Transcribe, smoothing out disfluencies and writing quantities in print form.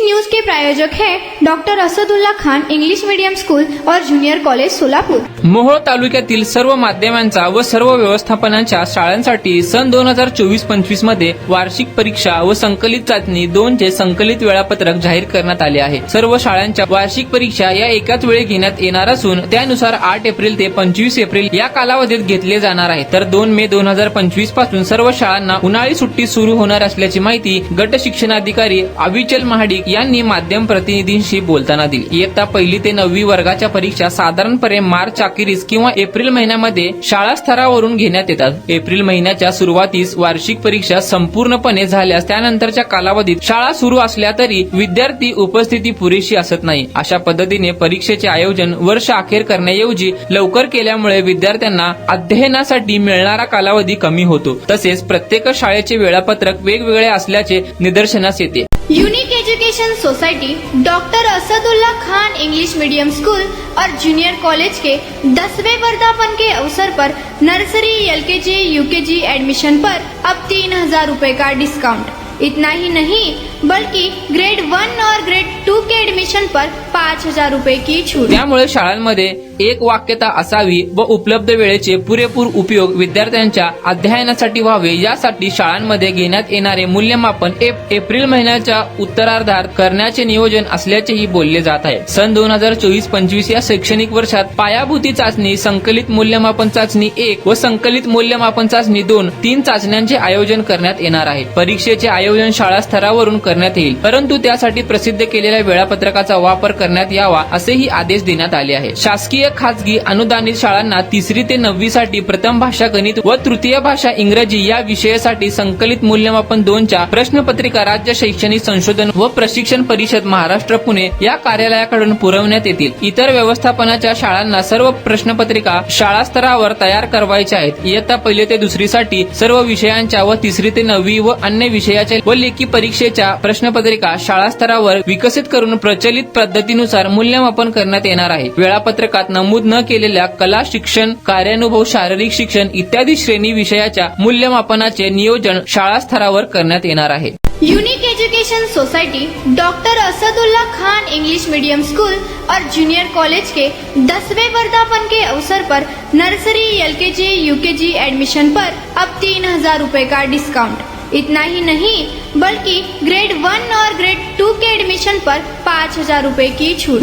News के प्रायोजक हैं doctor Asadullah Khan English medium school और जूनियर कॉलेज सोलापूर। मोहोळ तालुक्यातील सर्व माध्यमांचा व सर्व व्यवस्थापनांच्या शाळांसाठी सन 2024-25 मध्ये वार्षिक परीक्षा व संकलित चाचणी 2 चे संकलित वेळापत्रक जाहीर करण्यात आले आहे। सर्व शाळांच्या वार्षिक परीक्षा या एकाच वेळी घेण्यात येणार असून त्यानुसार 8 एप्रिल ते 25 एप्रिल या कालावधीत घेतले जाणार आहे। तर 2 मे 2025 पासून सर्व शाळांना उन्हाळी सुट्टी सुरू होणार असल्याची माहिती गट शिक्षणाधिकारी अविचल महाडिक यांनी माध्यम प्रतिनिधींशी बोलताना दिली। इयत्ता 1ली ते 9वी वर्गाच्या परीक्षा साधारणपणे मार्च अखेरीस किंवा एप्रिल महिन्यामध्ये शाळा स्तरावरून घेण्यात येतात। एप्रिल महिन्याच्या सुरुवातीस वार्षिक परीक्षा संपूर्णपणे झाल्यास त्यानंतरच्या कालावधीत शाळा सुरू असल्या तरी विद्यार्थी उपस्थिती पुरेशी असत नाही। अशा पद्धतीने परीक्षेचे आयोजन वर्ष अखेर करण्याऐवजी लवकर केल्यामुळे विद्यार्थ्यांना अध्ययनासाठी मिळणारा कालावधी कमी होतो। तसेच प्रत्येक शाळेचे वेळापत्रक वेगवेगळे असल्याचे निदर्शनास येते। Unique education society doctor Asadullah Khan English medium school और जूनियर कॉलेज के 10वें वर्धापन के अवसर पर नर्सरी LKG UKG एडमिशन पर अब 3000 रुपए का डिस्काउंट। इतना ही नहीं बल्कि ग्रेड 1 और ग्रेड 2 के एडमिशन पर 5000 रुपए की छूट। त्यामुळे शाळांमध्ये एक वाक्यता असावी व उपलब्ध वेळेचे पुरेपूर उपयोग विद्यार्थ्यांच्या अध्ययनासाठी व्हावे यासाठी शाळांमध्ये घेण्यात येणारे मूल्यमापन एप्रिल महिन्याच्या उत्तरार्धात करण्याचे नियोजन असल्याचेही बोलले जात आहे। सन 2024-25 या शैक्षणिक वर्षात पायाभूती चाचणी, संकलित मूल्यमापन चाचणी 1 व संकलित मूल्यमापन चाचणी 2 3 चाचण्यांचे आयोजन करण्यात येणार आहे। परीक्षेचे आयोजन शाळा स्तरावरून करण्यात येईल, परंतु त्यासाठी प्रसिद्ध केलेल्या वेळापत्रकाचा वापर करण्यात यावा असेही आदेश देण्यात आले आहे। शासकीय खासगी अनुदानित शाळांना 3री ते 9वी साठी प्रथम भाषा गणित व तृतीय भाषा इंग्रजी या विषयासाठी संकलित मूल्यमापन 2 च्या प्रश्नपत्रिका राज्य शैक्षणिक संशोधन व प्रशिक्षण परिषद महाराष्ट्र पुणे या कार्यालयाकडून पुरवण्यात येतील। इतर व्यवस्थापनाच्या शाळांना सर्व प्रश्नपत्रिका शाळा स्तरावर तयार करायच्या आहेत। इयत्ता 1 ते 2री साठी सर्व विषयांच्या व 3री ते 9वी व अन्य विषयाच्या व लेखी परीक्षेच्या प्रश्नपत्रिका शाळा स्तरावर विकसित करून प्रचलित पद्धतीनुसार मूल्यमापन करण्यात येणार आहे। वेळापत्रकात नमूद न केलेल्या कला शिक्षण, कार्यानुभव, शारीरिक शिक्षण इत्यादी श्रेणी विषयाच्या मूल्यमापनाचे नियोजन शाळा स्तरावर करण्यात येणार आहे। Unique education society doctor Asadullah Khan English medium school और जूनियर कॉलेज के 10वें वर्धापन के अवसर पर नर्सरी LKG UKG एडमिशन पर अब 3000 रुपए का डिस्काउंट। इतना ही नहीं बल्कि ग्रेड 1 और ग्रेड 2 के एडमिशन पर 5000 रुपए की छूट।